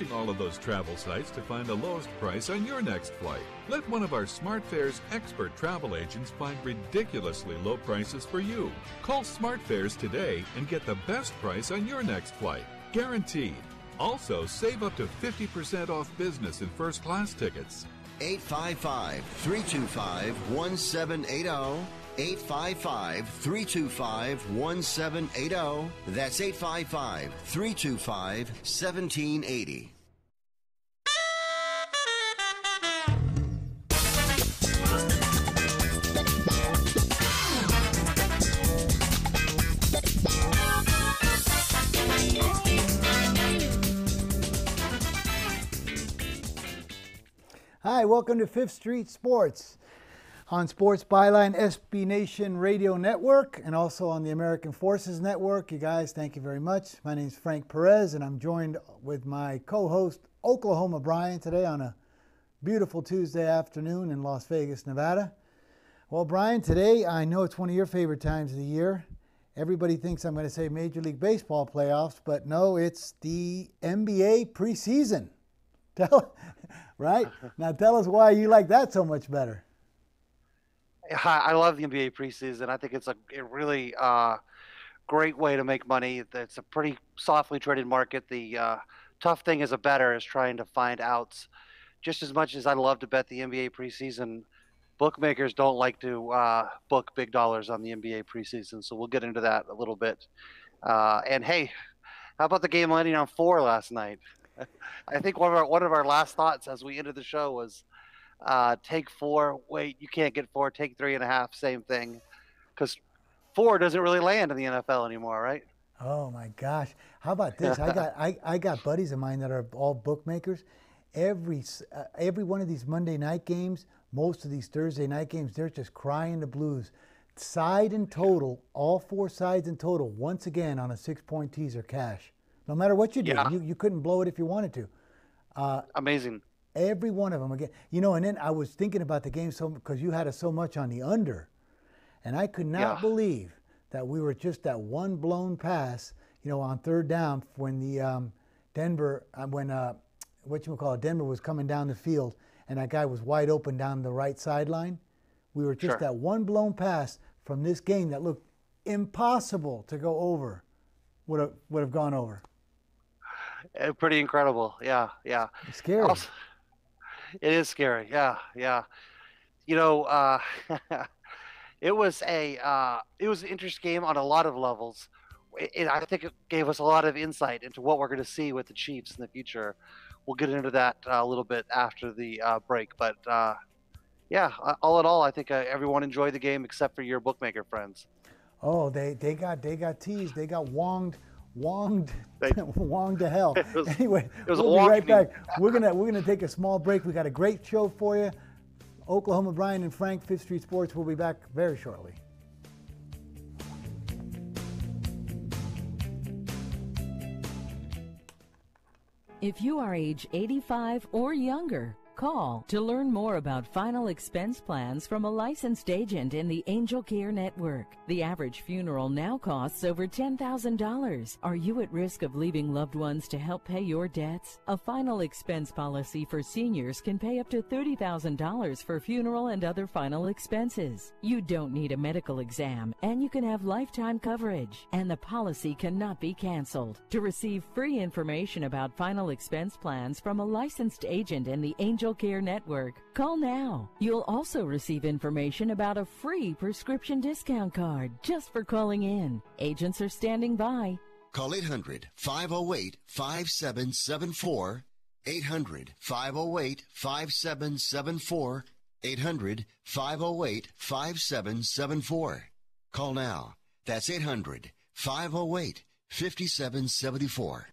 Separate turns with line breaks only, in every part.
searching all of those travel sites to find the lowest price on your next flight. Let one of our SmartFares expert travel agents find ridiculously low prices for you. Call SmartFares today and get the best price on your next flight. Guaranteed. Also, save up to 50% off business and first class tickets.
855-325-1780. 855-325-1780. That's 855-325-1780.
Hi, welcome to Fifth Street Sports on Sports Byline SB Nation Radio Network and also on the American Forces Network. You guys, thank you very much. My name is Frank Perez, and I'm joined with my co-host, Oklahoma Brian, today on a beautiful Tuesday afternoon in Las Vegas, Nevada. Well, Brian, today I know it's one of your favorite times of the year. Everybody thinks I'm going to say Major League Baseball playoffs, but no, it's the NBA preseason. Right? Now tell us why you like that so much better.
I love the NBA preseason. I think it's a really great way to make money. It's a pretty softly traded market. The tough thing as a bettor is trying to find outs. Just as much as I love to bet the NBA preseason, bookmakers don't like to book big dollars on the NBA preseason. So we'll get into that a little bit. And hey, how about the game landing on 4 last night? I think one of our last thoughts as we ended the show was take 4. Wait, you can't get 4. Take 3.5. Same thing, because 4 doesn't really land in the NFL anymore, right?
Oh my gosh! How about this? I got buddies of mine that are all bookmakers. Every one of these Monday night games, most of these Thursday night games, they're just crying the blues. Side and total, all 4 sides in total, once again on a 6-point teaser cash. No matter what you do, you couldn't blow it if you wanted to.
Amazing.
Every one of them again. You know, and then I was thinking about the game because you had us so much on the under, and I could not believe that we were just that one blown pass, on 3rd down when the Denver was coming down the field, and that guy was wide open down the right sideline. We were just that one blown pass from this game that looked impossible to go over, would have gone over.
Pretty incredible. Yeah.
It's scary.
Also, it is scary. Yeah. It was an interesting game on a lot of levels. I think it gave us a lot of insight into what we're going to see with the Chiefs in the future. We'll get into that a little bit after the break. But all in all, I think everyone enjoyed the game except for your bookmaker friends.
Oh, they got teased. They got wonged to hell. Anyway, we'll be right back. We're gonna take a small break. We got a great show for you. Oklahoma Brian and Frank, Fifth Street Sports. We'll be back very shortly.
If you are age 85 or younger, call to learn more about final expense plans from a licensed agent in the Angel Care Network. The average funeral now costs over $10,000. Are you at risk of leaving loved ones to help pay your debts? A final expense policy for seniors can pay up to $30,000 for funeral and other final expenses. You don't need a medical exam, and you can have lifetime coverage, and the policy cannot be canceled. To receive free information about final expense plans from a licensed agent in the Angel Care Network, call now. You'll also receive information about a free prescription discount card just for calling in. Agents are standing by.
Call 800-508-5774. 800-508-5774. 800-508-5774. Call now. That's 800-508-5774.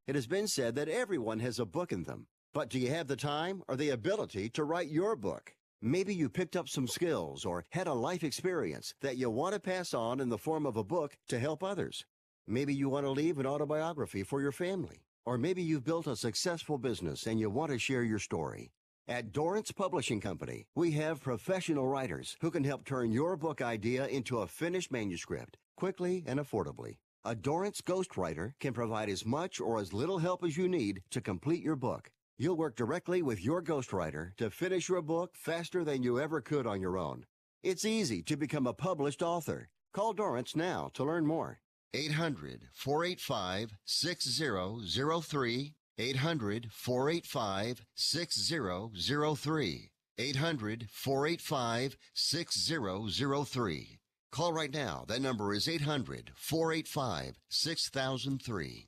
It has been said that everyone has a book in them. But do you have the time or the ability to write your book? Maybe you picked up some skills or had a life experience that you want to pass on in the form of a book to help others. Maybe you want to leave an autobiography for your family. Or maybe you've built a successful business and you want to share your story. At Dorrance Publishing Company, we have professional writers who can help turn your book idea into a finished manuscript quickly and affordably. A Dorrance ghostwriter can provide as much or as little help as you need to complete your book. You'll work directly with your ghostwriter to finish your book faster than you ever could on your own. It's easy to become a published author. Call Dorrance now to learn more. 800-485-6003. 800-485-6003. 800-485-6003. Call right now. That number is 800-485-6003.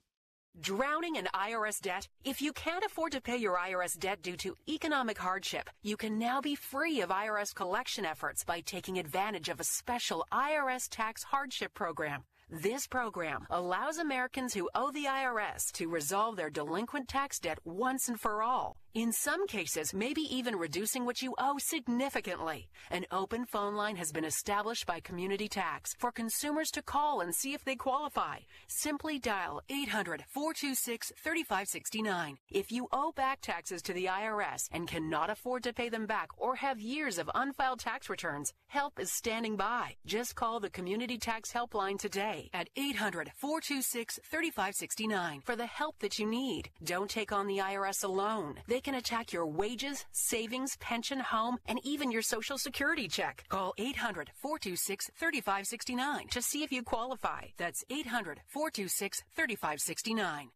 Drowning in IRS debt? If you can't afford to pay your IRS debt due to economic hardship, you can now be free of IRS collection efforts by taking advantage of a special IRS tax hardship program. This program allows Americans who owe the IRS to resolve their delinquent tax debt once and for all. In some cases, maybe even reducing what you owe significantly. An open phone line has been established by Community Tax for consumers to call and see if they qualify. Simply dial 800-426-3569. If you owe back taxes to the IRS and cannot afford to pay them back or have years of unfiled tax returns, help is standing by. Just call the Community Tax Helpline today at 800-426-3569 for the help that you need. Don't take on the IRS alone. They can attack your wages, savings, pension, home, and even your Social Security check. Call 800-426-3569 to see if you qualify. That's 800-426-3569.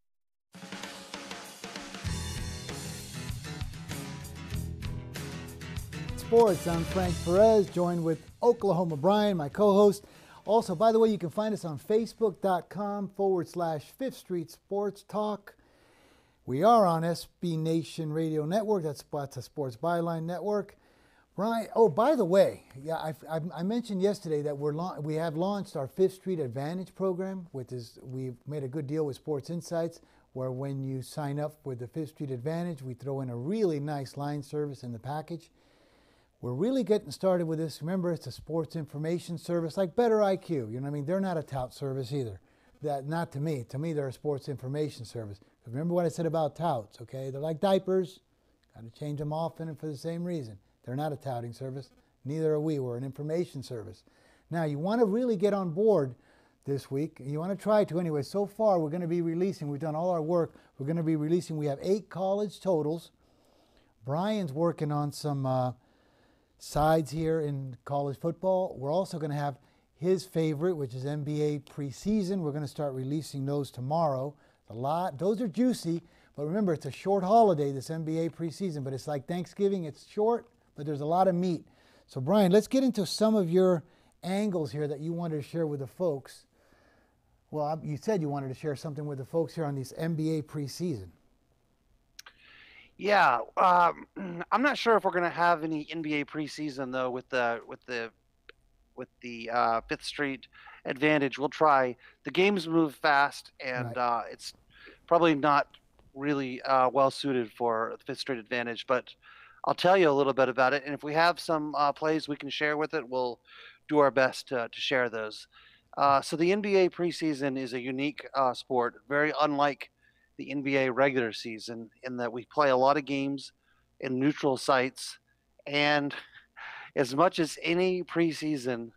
Sports, I'm Frank Perez, joined with Oklahoma Brian, my co-host. Also, by the way, you can find us on Facebook.com/Fifth Street Sports Talk. We are on SB Nation Radio Network. That's a Sports Byline Network. Brian, oh, by the way, yeah, I mentioned yesterday that we have launched our Fifth Street Advantage program, which is we've made a good deal with Sports Insights, where when you sign up with the Fifth Street Advantage, we throw in a really nice line service in the package. We're really getting started with this. Remember, it's a sports information service like Better IQ. You know what I mean? They're not a tout service either. Not to me. To me, they're a sports information service. Remember what I said about touts, okay? They're like diapers. Got to change them often and for the same reason. They're not a touting service. Neither are we. We're an information service. Now, you want to really get on board this week. You want to try to anyway. So far, we're going to be releasing, we've done all our work. We're going to be releasing, we have 8 college totals. Brian's working on some sides here in college football. We're also going to have his favorite, which is NBA preseason. We're going to start releasing those tomorrow. Those are juicy, but remember, it's a short holiday, this NBA preseason, but it's like Thanksgiving. It's short, but there's a lot of meat. So, Brian, let's get into some of your angles here that you wanted to share with the folks. Well, you said you wanted to share something with the folks here on this NBA preseason.
Yeah, I'm not sure if we're going to have any NBA preseason though with the Fifth Street Advantage. We'll try. The games move fast, and right. It's probably not really well suited for the Fifth Street Advantage. But I'll tell you a little bit about it, and if we have some plays we can share with it, we'll do our best to share those. So the NBA preseason is a unique sport, very unlike the NBA regular season in that we play a lot of games in neutral sites, and as much as any preseason,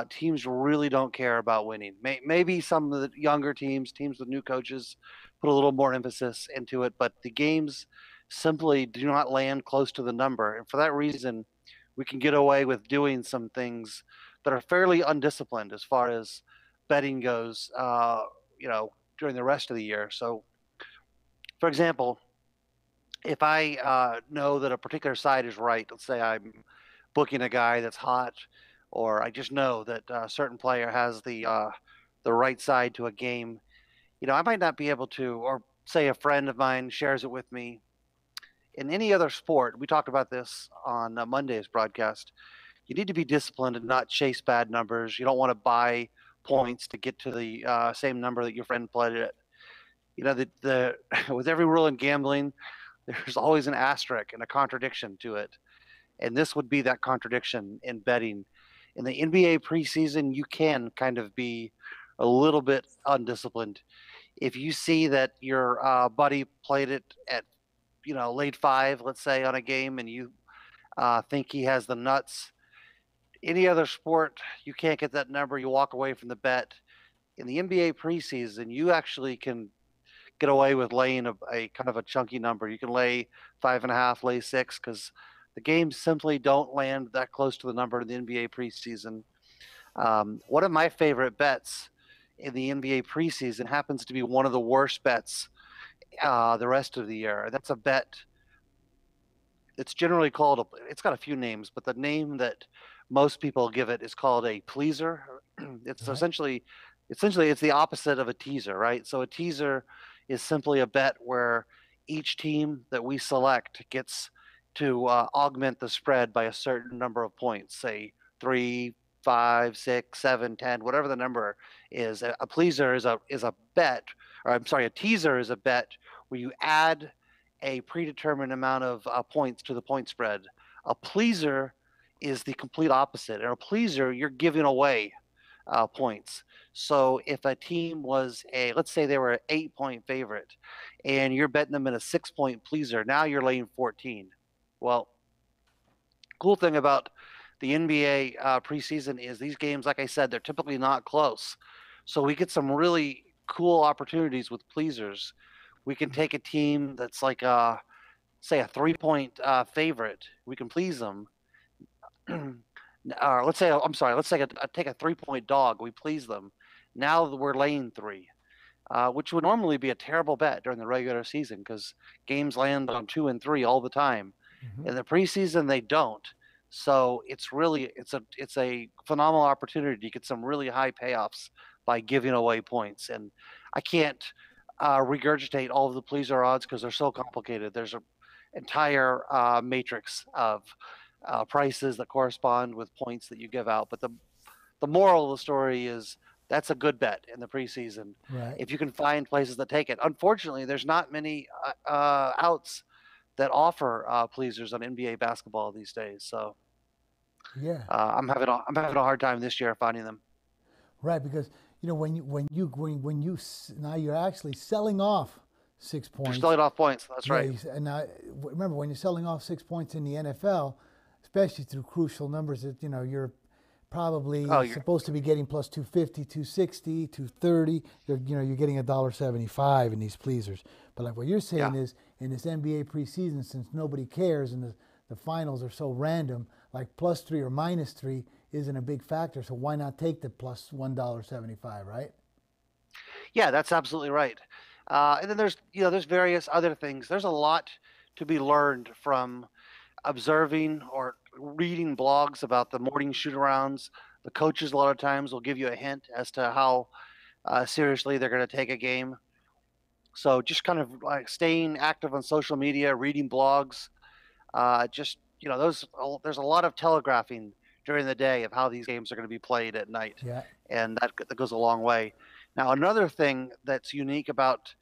teams really don't care about winning. Maybe some of the younger teams with new coaches, put a little more emphasis into it, but the games simply do not land close to the number. And for that reason, we can get away with doing some things that are fairly undisciplined as far as betting goes, during the rest of the year. So, for example, if I know that a particular side is right, let's say I'm booking a guy that's hot, or I just know that a certain player has the right side to a game, I might not be able to, or say a friend of mine shares it with me. In any other sport, we talked about this on Monday's broadcast, you need to be disciplined and not chase bad numbers. You don't want to buy points to get to the same number that your friend played it. With every rule in gambling, there's always an asterisk and a contradiction to it. And this would be that contradiction in betting. In the NBA preseason, you can kind of be a little bit undisciplined. If you see that your buddy played it at, late 5, let's say, on a game, and you think he has the nuts, any other sport, you can't get that number. You walk away from the bet. In the NBA preseason, you actually can get away with laying a kind of a chunky number. You can lay 5.5, lay 6, because the games simply don't land that close to the number in the NBA preseason. One of my favorite bets in the NBA preseason happens to be one of the worst bets the rest of the year. That's a bet. It's generally called it's got a few names, but the name that most people give it is called a pleaser. It's
Right.
essentially it's the opposite of a teaser, right? So a teaser is simply a bet where each team that we select gets to augment the spread by a certain number of points, say 3, 5, 6, 7, 10, whatever the number is. A pleaser is a bet, or I'm sorry, a teaser is a bet where you add a predetermined amount of points to the point spread. A pleaser is the complete opposite. In a pleaser, you're giving away points. So if a team was let's say they were an 8-point favorite, and you're betting them in a 6-point pleaser, now you're laying 14. Well, cool thing about the NBA preseason is these games, like I said, they're typically not close. So we get some really cool opportunities with pleasers. We can take a team that's like say a 3-point favorite. We can please them. Or let's say, I'm sorry, let's take a 3-point dog. We please them. Now we're laying 3, which would normally be a terrible bet during the regular season because games land on 2 and 3 all the time.
Mm-hmm.
In the preseason, they don't. So it's a phenomenal opportunity to get some really high payoffs by giving away points. And I can't regurgitate all of the pleaser odds because they're so complicated. There's an entire matrix of prices that correspond with points that you give out. But the moral of the story is that's a good bet in the preseason.
Right.
If you can find places that take it. Unfortunately, there's not many outs that offer pleasers on NBA basketball these days. So
Yeah.
I'm having a hard time this year finding them.
Right, because now you're actually selling off 6 points.
You're selling off points. That's right.
And now remember, when you're selling off 6 points in the NFL, especially through crucial numbers, that you're probably supposed to be getting plus 250, 260, 230. You're getting $1.75 in these pleasers. But like what you're saying is, in this NBA preseason, since nobody cares and the finals are so random, like +3 or -3 isn't a big factor. So why not take the plus $1.75, right?
Yeah, that's absolutely right. And then there's various other things. There's a lot to be learned from observing or reading blogs about the morning shoot-arounds. The coaches a lot of times will give you a hint as to how seriously they're going to take a game. So just kind of like staying active on social media, reading blogs, there's a lot of telegraphing during the day of how these games are going to be played at night.
Yeah.
And that goes a long way. Now, another thing that's unique about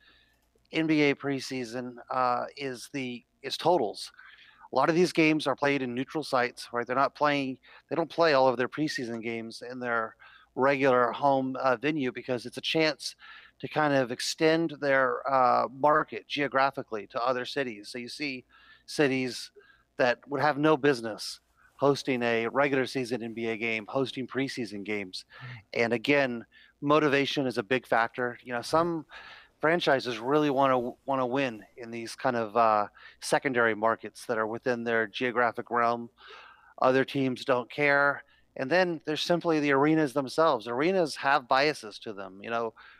NBA preseason is totals. A lot of these games are played in neutral sites, right? They don't play all of their preseason games in their regular home venue because it's a chance to kind of extend their market geographically to other cities. So you see cities that would have no business hosting a regular season NBA game, hosting preseason games. And again, motivation is a big factor. Some franchises really want to win in these kind of secondary markets that are within their geographic realm. Other teams don't care. And then there's simply the arenas themselves. Arenas have biases to them,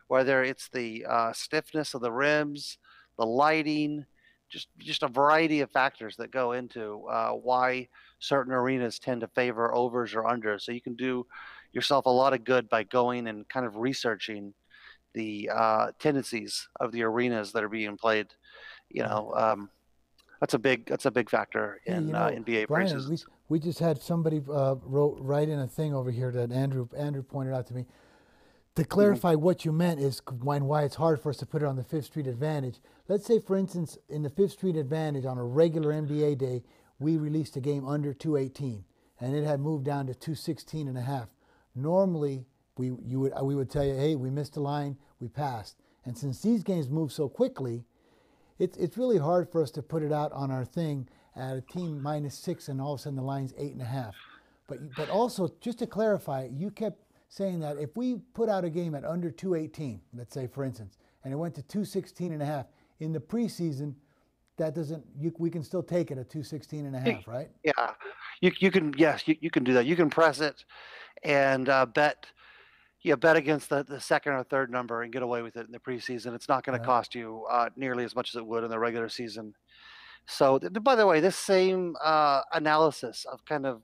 whether it's the stiffness of the rims, the lighting, just a variety of factors that go into why certain arenas tend to favor overs or unders. So you can do yourself a lot of good by going and kind of researching the tendencies of the arenas that are being played. That's a big factor in NBA
Brian,
preseasons.
we just had somebody write in a thing over here that Andrew pointed out to me. To clarify what you meant is why it's hard for us to put it on the Fifth Street Advantage. Let's say, for instance, in the Fifth Street Advantage on a regular NBA day, we released a game under 218, and it had moved down to 216.5. Normally, we would tell you, hey, we missed a line, we passed. And since these games move so quickly, it's really hard for us to put it out on our thing at a team -6, and all of a sudden the line's 8.5. But also, just to clarify, you kept saying that if we put out a game at under 218, let's say for instance, and it went to 216.5 in the preseason, that doesn't, we can still take it at 216.5, right?
Yeah, you can, yes, you can do that. You can press it and bet against the second or third number and get away with it in the preseason. It's not going to cost you nearly as much as it would in the regular season. So, by the way, this same analysis of kind of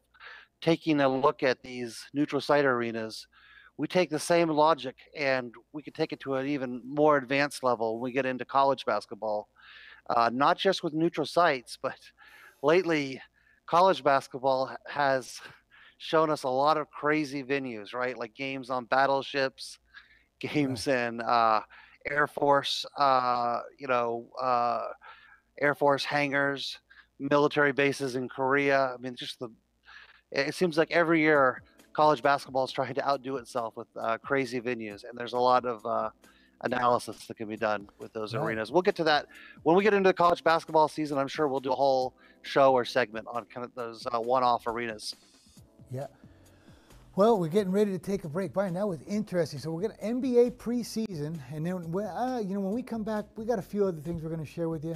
taking a look at these neutral site arenas, we take the same logic and we can take it to an even more advanced level when we get into college basketball. Not just with neutral sites, but lately college basketball has shown us a lot of crazy venues, right? Like games on battleships, games in Air Force, Air Force hangars, military bases in Korea. I mean, it seems like every year college basketball is trying to outdo itself with crazy venues, and there's a lot of analysis that can be done with those arenas. We'll get to that when we get into the college basketball season. I'm sure we'll do a whole show or segment on kind of those one-off arenas.
Yeah. Well, we're getting ready to take a break. Brian, that was interesting. So we're going to NBA preseason, and then when we come back, we got a few other things we're going to share with you.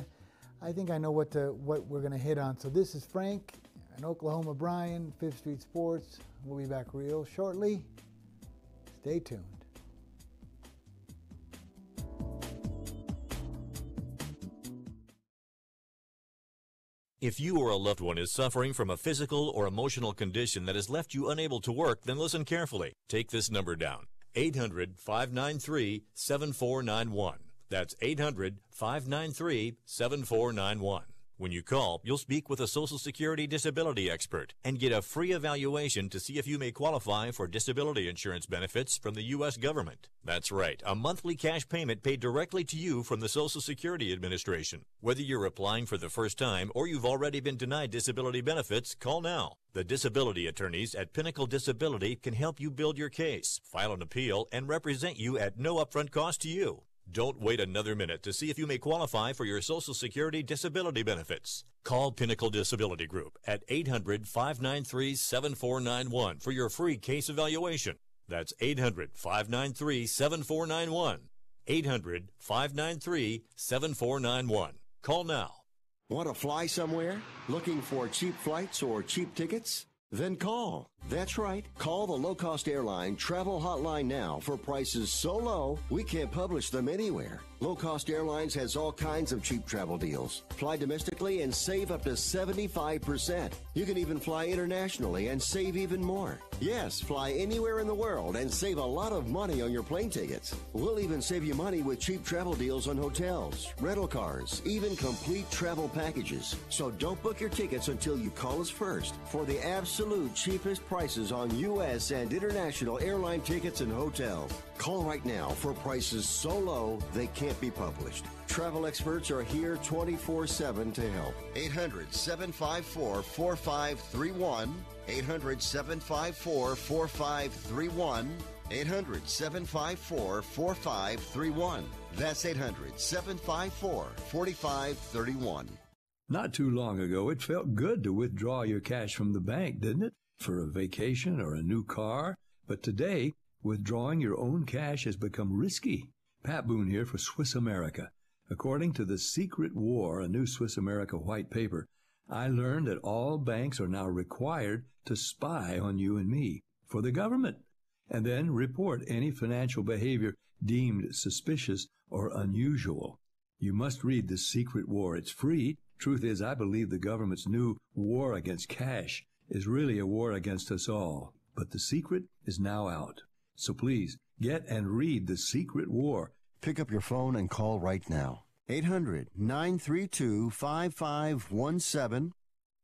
I think I know what we're going to hit on. So this is Frank and Oklahoma Brian, 5th Street Sports. We'll be back real shortly. Stay tuned.
If you or a loved one is suffering from a physical or emotional condition that has left you unable to work, then listen carefully. Take this number down, 800-593-7491. That's 800-593-7491. When you call, you'll speak with a Social Security disability expert and get a free evaluation to see if you may qualify for disability insurance benefits from the U.S. government. That's right, a monthly cash payment paid directly to you from the Social Security Administration. Whether you're applying for the first time or you've already been denied disability benefits, call now. The disability attorneys at Pinnacle Disability can help you build your case, file an appeal, and represent you at no upfront cost to you. Don't wait another minute to see if you may qualify for your Social Security disability benefits. Call Pinnacle Disability Group at 800-593-7491 for your free case evaluation. That's 800-593-7491. 800-593-7491. Call now.
Want to fly somewhere? Looking for cheap flights or cheap tickets? Then call. That's right. Call the low-cost airline travel hotline now for prices so low we can't publish them anywhere. Low-cost airlines has all kinds of cheap travel deals. Fly domestically and save up to 75%. You can even fly internationally and save even more. Yes, fly anywhere in the world and save a lot of money on your plane tickets. We'll even save you money with cheap travel deals on hotels, rental cars, even complete travel packages. So don't book your tickets until you call us first for the absolute cheapest prices on U.S. and international airline tickets and hotels. Call right now for prices so low they can't be published. Travel experts are here 24/7 to help. 800-754-4531. 800-754-4531. 800-754-4531. That's 800-754-4531.
Not too long ago, it felt good to withdraw your cash from the bank, didn't it? For a vacation or a new car. But today, withdrawing your own cash has become risky. Pat Boone here for Swiss America. According to The Secret War, a new Swiss America white paper, I learned that all banks are now required to spy on you and me for the government, and then report any financial behavior deemed suspicious or unusual. You must read The Secret War. It's free. Truth is, I believe the government's new war against cash is really a war against us all. But the secret is now out. So please, get and read The Secret War.
Pick up your phone and call right now. 800-932-5517.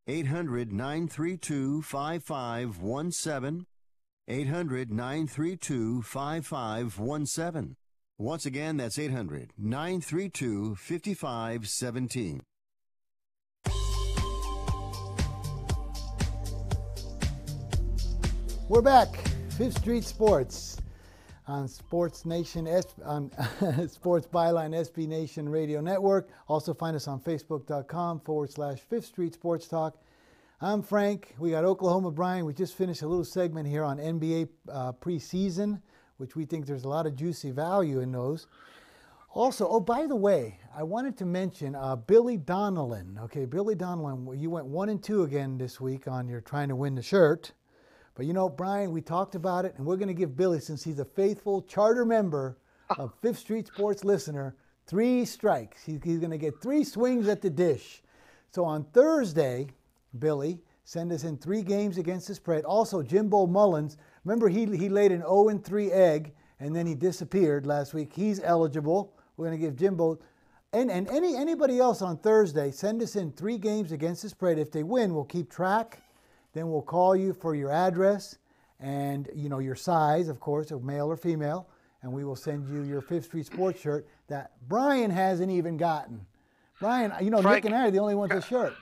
800-932-5517. 800-932-5517. Once again, that's 800-932-5517.
We're back, 5th Street Sports on Sports Nation, on Sports Byline SB Nation Radio Network. Also find us on Facebook.com/5th Street Sports Talk. I'm Frank. We got Oklahoma Brian. We just finished a little segment here on NBA preseason, which we think there's a lot of juicy value in those. Also, oh, by the way, I wanted to mention Billy Donnellan. Okay, Billy Donnellan, you went 1-2 again this week on your trying to win the shirt. But you know, Brian, we talked about it, and we're going to give Billy, since he's a faithful charter member of Fifth Street Sports listener, 3 strikes. He's going to get 3 swings at the dish. So on Thursday, Billy, send us in 3 games against the spread. Also, Jimbo Mullins, remember he laid an 0-3 egg, and then he disappeared last week. He's eligible. We're going to give Jimbo, and anybody else on Thursday, send us in 3 games against the spread. If they win, we'll keep track. Then we'll call you for your address and, you know, your size, of course, of male or female, and we will send you your Fifth Street Sports shirt that Brian hasn't even gotten. Brian, you know,
Frank,
Nick and I are the only ones with a shirt.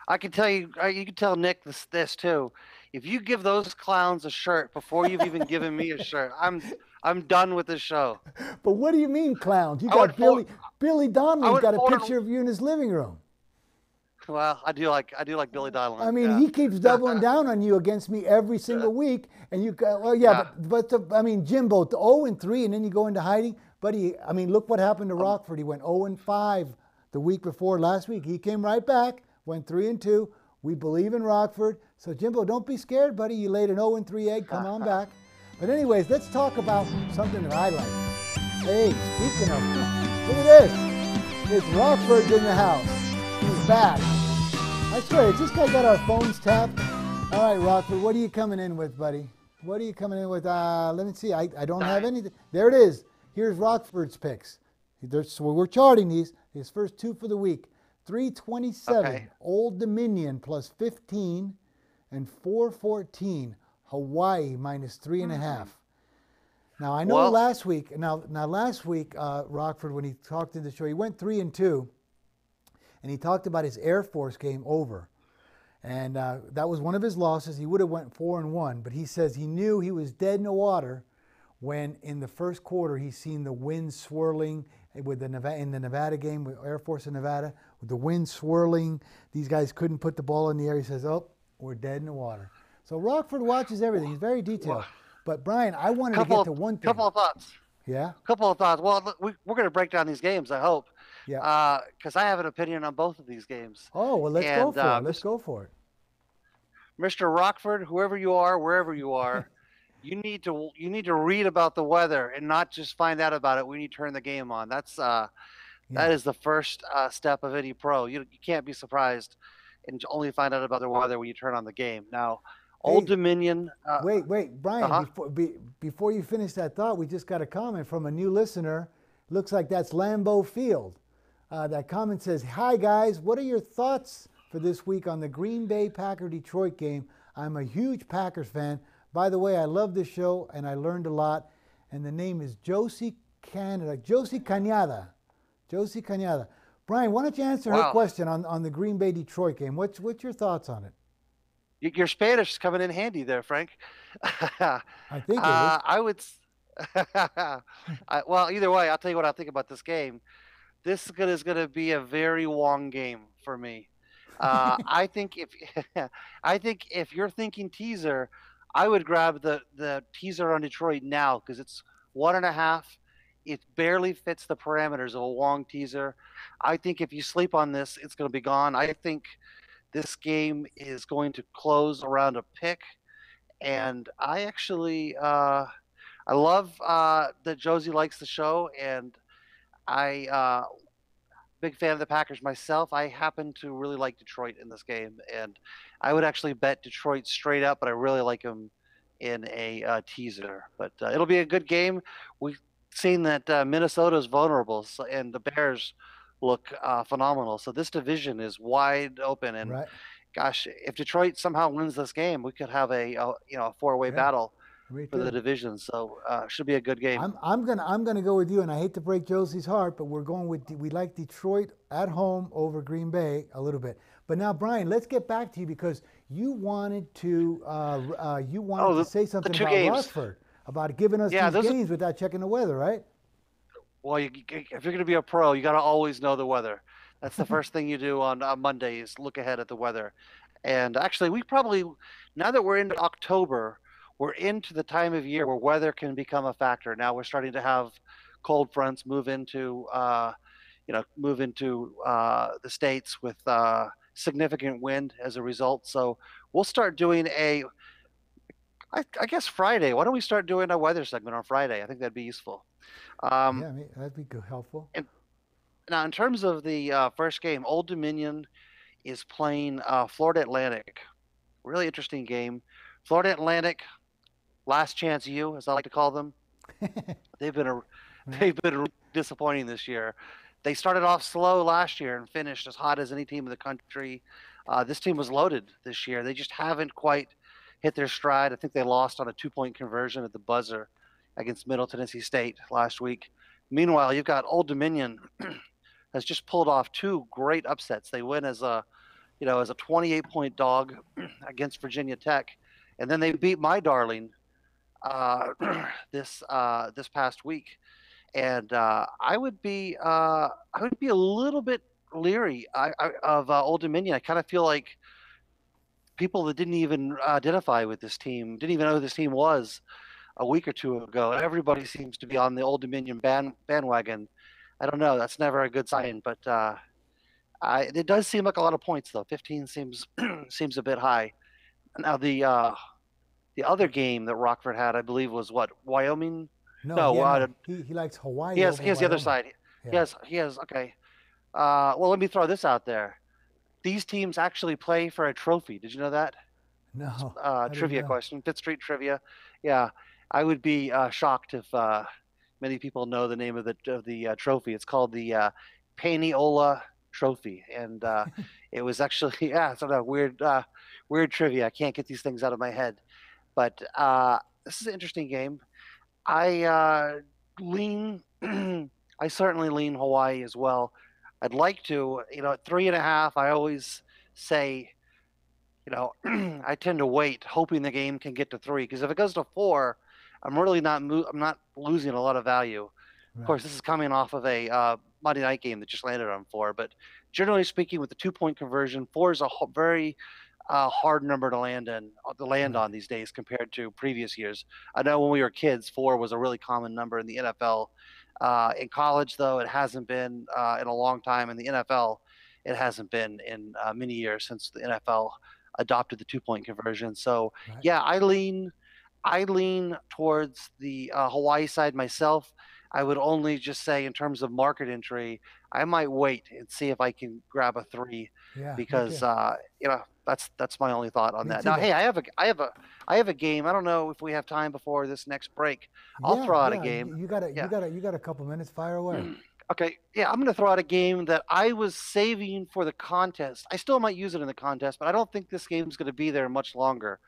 I can tell you, you can tell Nick this too. If you give those clowns a shirt before you've even given me a shirt, I'm done with this show.
But what do you mean, clowns? You got Billy Donnelly's got a
forward-
picture of you in his living room.
Well, I do like Billy Donnellan.
I mean,
yeah.
he keeps doubling down on you against me every single week, and you go, well, yeah. I mean, Jimbo, 0-3, and then you go into hiding. But I mean, look what happened to Rockford. He went 0-5 the week before last week. He came right back, went 3-2. We believe in Rockford. So Jimbo, don't be scared, buddy. You laid an 0-3 egg. Come on back. But anyways, let's talk about something that I like. Hey, speaking of, look at this. It's Rockford's in the house. He's back. I swear, has this guy got our phones tapped? All right, Rockford, what are you coming in with, buddy? What are you coming in with? Let me see. I don't have anything. There it is. Here's Rockford's picks. So we're charting these. His first 2 for the week. 327, okay. Old Dominion plus 15, and 414, Hawaii minus 3.5. Now, I know last week, Rockford, when he talked to the show, he went 3-2. And he talked about his Air Force game over. And that was one of his losses. He would have went 4-1, but he says he knew he was dead in the water when in the first quarter he seen the wind swirling with in the Nevada game with Air Force in Nevada, with the wind swirling. These guys couldn't put the ball in the air. He says, oh, we're dead in the water. So Rockford watches everything. He's very detailed. But Brian, I wanted to get to one thing.
Couple of thoughts.
Yeah?
Couple of thoughts. Well, look, we're going to break down these games, I hope.
Yeah.
Because I have an opinion on both of these games.
Oh, well, let's go for it. Let's go for it.
Mr. Rockford, whoever you are, wherever you are, you need to read about the weather and not just find out about it when you turn the game on. That is the first step of any pro. You can't be surprised and only find out about the weather when you turn on the game. Now, Old Dominion.
Wait, Brian. Before you finish that thought, we just got a comment from a new listener. Looks like that's Lambeau Field. That comment says, hi, guys. What are your thoughts for this week on the Green Bay Packer-Detroit game? I'm a huge Packers fan. By the way, I love this show, and I learned a lot. And the name is Josie Cañada. Josie Cañada. Brian, why don't you answer her question on the Green Bay-Detroit game? What's your thoughts on it?
Your Spanish is coming in handy there, Frank.
I think it is.
I would... well, either way, I'll tell you what I think about this game. This is going to be a very long game for me. I think if you're thinking teaser, I would grab the teaser on Detroit now because it's 1.5. It barely fits the parameters of a long teaser. I think if you sleep on this, it's going to be gone. I think this game is going to close around a pick, and I actually I love that Josie likes the show, and I big fan of the Packers myself. I happen to really like Detroit in this game, and I would actually bet Detroit straight up, but I really like them in a teaser. But it'll be a good game. We've seen that Minnesota's vulnerable, and the Bears look phenomenal. So this division is wide open, and gosh, if Detroit somehow wins this game, we could have a four-way battle for the division. So should be a good game.
I'm gonna go with you, and I hate to break Josie's heart, but we like Detroit at home over Green Bay a little bit. But now, Brian, let's get back to you because you wanted to say something about Rockford, about giving us these games without checking the weather, right?
Well, if you're going to be a pro, you got to always know the weather. That's the first thing you do on Monday is look ahead at the weather. And actually, we probably, now that we're into October, we're into the time of year where weather can become a factor. Now we're starting to have cold fronts move into, the states with significant wind as a result. So we'll start doing I guess Friday. Why don't we start doing a weather segment on Friday? I think that'd be useful.
Yeah, I mean, that'd be good, helpful.
And now, in terms of the first game, Old Dominion is playing Florida Atlantic. Really interesting game. Florida Atlantic, last chance U, as I like to call them. They've been really disappointing this year. They started off slow last year and finished as hot as any team in the country. This team was loaded this year. They just haven't quite hit their stride. I think they lost on a 2-point conversion at the buzzer against Middle Tennessee State last week. Meanwhile, you've got Old Dominion has just pulled off 2 great upsets. They win as a 28-point dog against Virginia Tech, and then they beat my darling this past week. And I would be a little bit leery of Old Dominion. I kind of feel like people that didn't even identify with this team, didn't even know who this team was a week or two ago. Everybody seems to be on the Old Dominion bandwagon. I don't know. That's never a good sign, but it does seem like a lot of points, though. 15 seems seems a bit high. Now the other game that Rockford had, I believe, was what, Wyoming?
No, he likes Hawaii.
He has the other
Wyoming.
side.
Yeah.
He has. Okay. Well, let me throw this out there. These teams actually play for a trophy. Did you know that?
No. I didn't
Trivia
know.
question. Fifth Street trivia. Yeah, I would be shocked if many people know the name of the trophy. It's called the Paneola Trophy, and it was actually it's a weird trivia. I can't get these things out of my head, but this is an interesting game. I I certainly lean Hawaii as well. I'd like to, at 3.5. I always say, I tend to wait, hoping the game can get to 3. Because if it goes to 4, I'm really I'm not losing a lot of value.
Right.
Of course, this is coming off of a Monday night game that just landed on 4. But generally speaking, with the 2-point conversion, 4 is a very hard number to land on these days compared to previous years. I know when we were kids, 4 was a really common number in the NFL. In college, though, it hasn't been in a long time. In the NFL, it hasn't been in many years since the NFL adopted the 2-point conversion. So,
Right.
yeah, I lean towards the Hawaii side myself. I would only just say, in terms of market entry, I might wait and see if I can grab a 3, because that's my only thought on
Me
that.
too.
Now, hey, I have a game. I don't know if we have time before this next break. I'll throw out a game.
You got a couple minutes. Fire away.
Okay, yeah, I'm going to throw out a game that I was saving for the contest. I still might use it in the contest, but I don't think this game's going to be there much longer.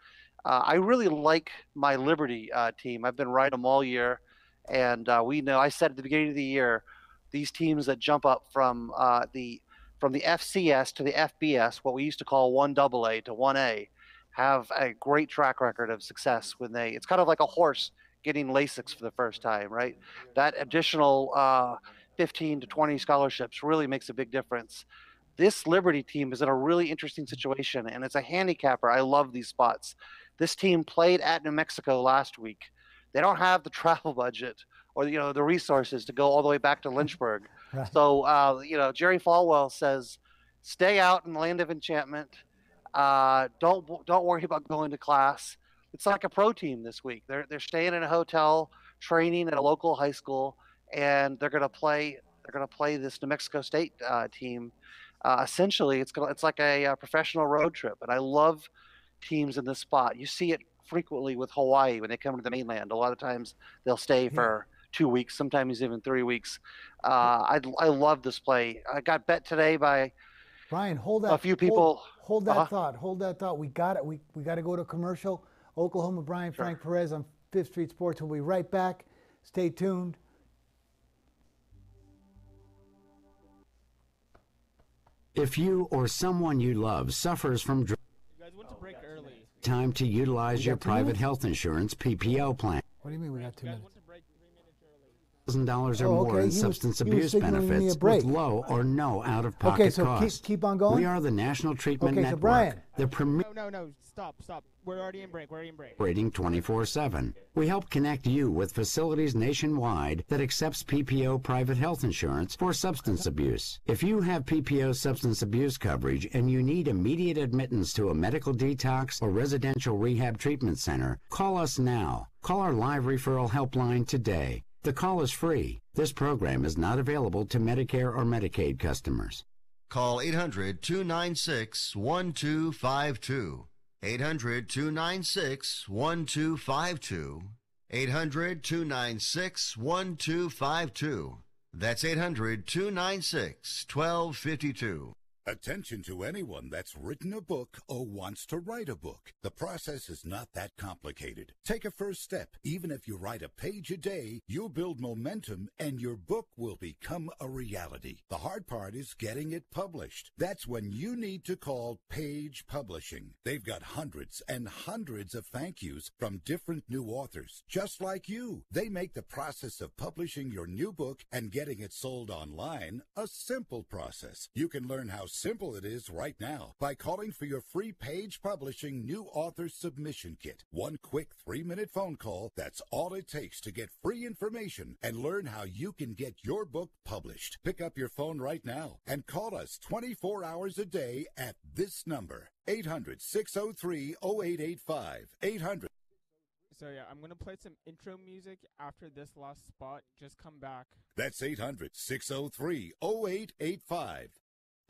I really like my Liberty team. I've been riding them all year, and we know. I said at the beginning of the year, these teams that jump up from the FCS to the FBS, what we used to call 1AA to 1A, have a great track record of success when it's kind of like a horse getting Lasix for the first time, right? That additional 15 to 20 scholarships really makes a big difference. This Liberty team is in a really interesting situation, and it's a handicapper. I love these spots. This team played at New Mexico last week. They don't have the travel budget or the resources to go all the way back to Lynchburg.
Right.
So Jerry Falwell says, stay out in the land of enchantment. Don't worry about going to class. It's like a pro team this week. They're staying in a hotel, training at a local high school, and they're going to play this New Mexico State team. Essentially, it's like a professional road trip, and I love teams in this spot. You see it frequently with Hawaii when they come to the mainland. A lot of times they'll stay for 2 weeks, sometimes even 3 weeks. I love this play. I got bet today by
Brian. Hold that.
A few people.
Hold that thought. Hold that thought. We got it. We got to go to commercial. Oklahoma Brian,
Sure.
Frank Perez on 5th Street Sports. We'll be right back. Stay tuned.
If you or someone you love suffers from
You guys went to break early.
time to utilize
We
your
got 2
private
minutes?
health insurance PPO plan.
What do you mean we got 2
You guys
minutes?
went to break 3 minutes early.
$1,000 or
Oh,
more
okay.
in
He was
substance
signaling
abuse
me a
benefits
break.
with low or no out-of-pocket
Okay, so
costs.
keep on going.
We are the National Treatment
Okay, so
Network,
Brian.
the premier
No. Stop. We're already in break.
operating 24/7. We help connect you with facilities nationwide that accepts PPO private health insurance for substance abuse. If you have PPO substance abuse coverage and you need immediate admittance to a medical detox or residential rehab treatment center, call us now. Call our live referral helpline today. The call is free. This program is not available to Medicare or Medicaid customers.
Call 800-296-1252. 800-296-1252. 800-296-1252. That's 800-296-1252.
Attention to anyone that's written a book or wants to write a book. The process is not that complicated. Take a first step. Even if you write a page a day, you'll build momentum and your book will become a reality. The hard part is getting it published. That's when you need to call Page Publishing. They've got hundreds and hundreds of thank yous from different new authors, just like you. They make the process of publishing your new book and getting it sold online a simple process. You can learn how simple it is right now by calling for your free Page Publishing New Author Submission Kit. One quick 3-minute phone call, that's all it takes to get free information and learn how you can get your book published. Pick up your phone right now and call us 24 hours a day at this number, 800-603-0885, 800.
So yeah, I'm gonna play some intro music after this last spot. Just come back.
That's 800-603-0885.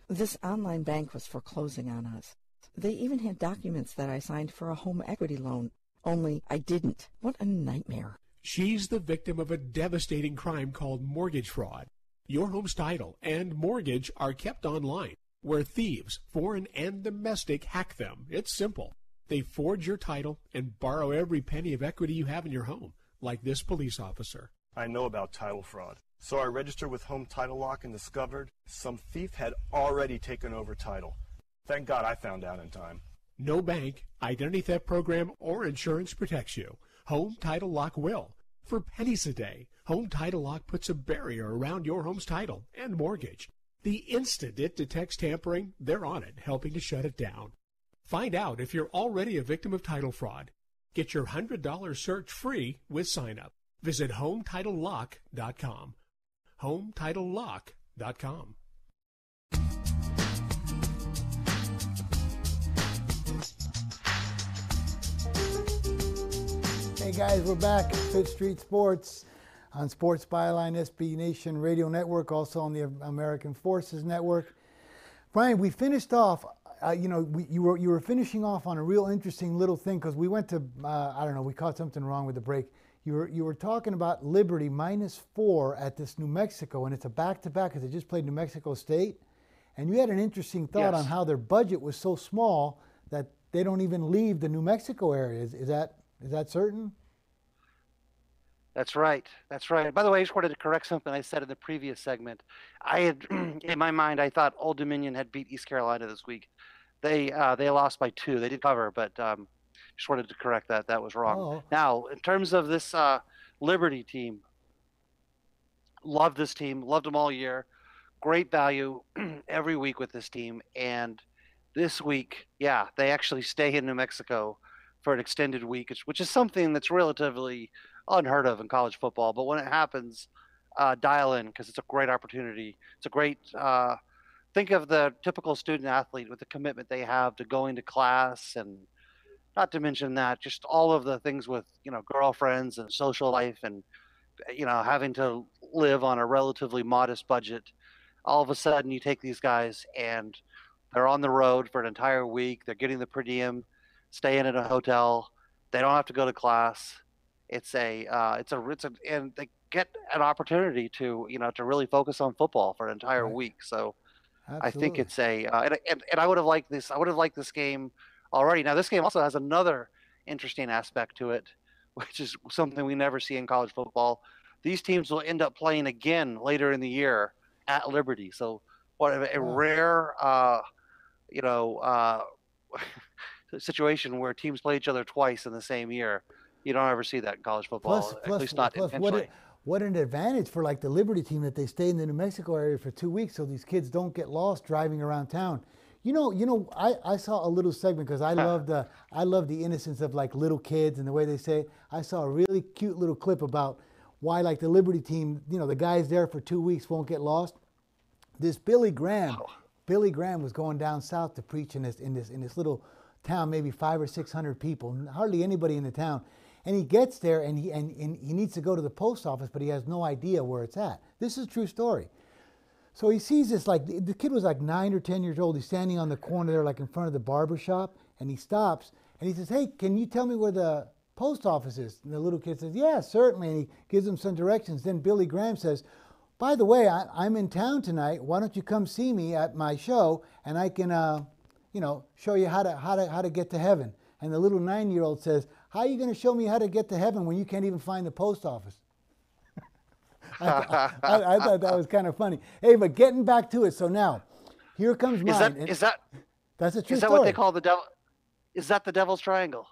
This online bank was foreclosing on us. They even had documents that I signed for a home equity loan, only I didn't. What a nightmare.
She's the victim of a devastating crime called mortgage fraud. Your home's title and mortgage are kept online, where thieves, foreign and domestic, hack them. It's simple. They forge your title and borrow every penny of equity you have in your home, like this police officer.
I know about title fraud. So I registered with Home Title Lock and discovered some thief had already taken over title. Thank God I found out in time.
No bank, identity theft program, or insurance protects you. Home Title Lock will. For pennies a day, Home Title Lock puts a barrier around your home's title and mortgage. The instant it detects tampering, they're on it, helping to shut it down. Find out if you're already a victim of title fraud. Get your $100 search free with sign up. Visit HomeTitleLock.com. HomeTitleLock.com.
Hey guys, we're back at Fifth Street Sports on Sports Byline, SB Nation Radio Network, also on the American Forces Network. Brian, we finished off. You were finishing off on a real interesting little thing because we went to I don't know, we caught something wrong with the break. You were talking about Liberty -4 at this New Mexico, and it's a back-to-back because they just played New Mexico State. And you had an interesting thought on how their budget was so small that they don't even leave the New Mexico area. Is that certain?
That's right. That's right. By the way, I just wanted to correct something I said in the previous segment. I had, in my mind, I thought Old Dominion had beat East Carolina this week. They lost by 2. They did cover, but just wanted to correct that. That was wrong.
Oh.
Now, in terms of this Liberty team, love this team. Loved them all year. Great value every week with this team. And this week, yeah, they actually stay in New Mexico for an extended week, which is something that's relatively unheard of in college football. But when it happens, dial in because it's a great opportunity. It's a great think of the typical student athlete with the commitment they have to going to class, and not to mention that just all of the things with girlfriends and social life, and having to live on a relatively modest budget. All of a sudden, you take these guys and they're on the road for an entire week. They're getting the per diem, staying in a hotel. They don't have to go to class. And they get an opportunity to really focus on football for an entire week. So
Absolutely.
I think it's and I would have liked this. I would have liked this game already. Now this game also has another interesting aspect to it, which is something we never see in college football. These teams will end up playing again later in the year at Liberty. So what a rare, situation where teams play each other twice in the same year. You don't ever see that in college football, at least not intentionally.
what an advantage for like the Liberty team that they stay in the New Mexico area for 2 weeks so these kids don't get lost driving around town. I saw a little segment because I love the innocence of like little kids and the way they say it. I saw a really cute little clip about why like the Liberty team, the guys there for 2 weeks won't get lost. This Billy Graham was going down south to preach in this little town, maybe 500 or 600 people, hardly anybody in the town. And he gets there and he needs to go to the post office, but he has no idea where it's at. This is a true story. So he sees this, like, the kid was like 9 or 10 years old. He's standing on the corner there, like in front of the barber shop, and he stops and he says, "Hey, can you tell me where the post office is?" And the little kid says, "Yeah, certainly." And he gives him some directions. Then Billy Graham says, "By the way, I'm in town tonight. Why don't you come see me at my show, and I can, show you how to get to heaven." And the little 9-year-old says, "How are you going to show me how to get to heaven when you can't even find the post office?" I thought that was kind of funny. Hey, but getting back to it. So now, here comes mine.
Is that
that's a true
Is that
story.
what they call the devil? Is that the devil's triangle?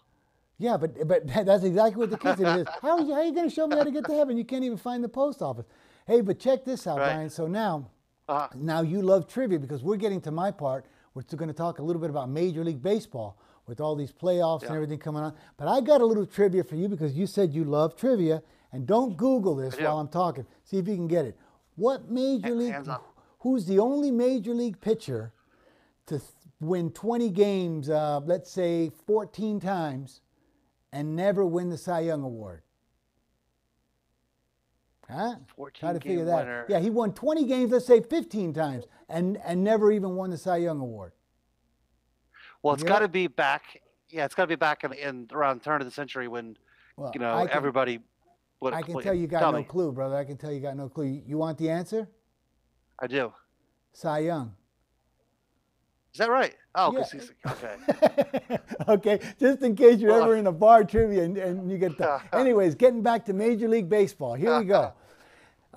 Yeah, but that's exactly what the kid said. How are you going to show me how to get to heaven? You can't even find the post office. Hey, but check this out, Brian. So now you love trivia because we're getting to my part. We're going to talk a little bit about Major League Baseball with all these playoffs and everything coming on. But I got a little trivia for you because you said you love trivia. And don't Google this while I'm talking. See if you can get it. What Major League, who's the only Major League pitcher to win 20 games, let's say 14 times, and never win the Cy Young Award? Huh?
14
Try to figure that.
winner.
Yeah, he won 20 games, let's say 15 times, and never even won the Cy Young Award.
Well, it's got to be back. Yeah, it's got to be back in around the turn of the century when everybody.
I can tell you got no clue, brother. I can tell you got no clue. You want the answer?
I do.
Cy Young.
Is that right? Oh,
Yeah.
because okay.
Okay, just in case you're ever in a bar trivia and you get the... Anyways, getting back to Major League Baseball. Here we go.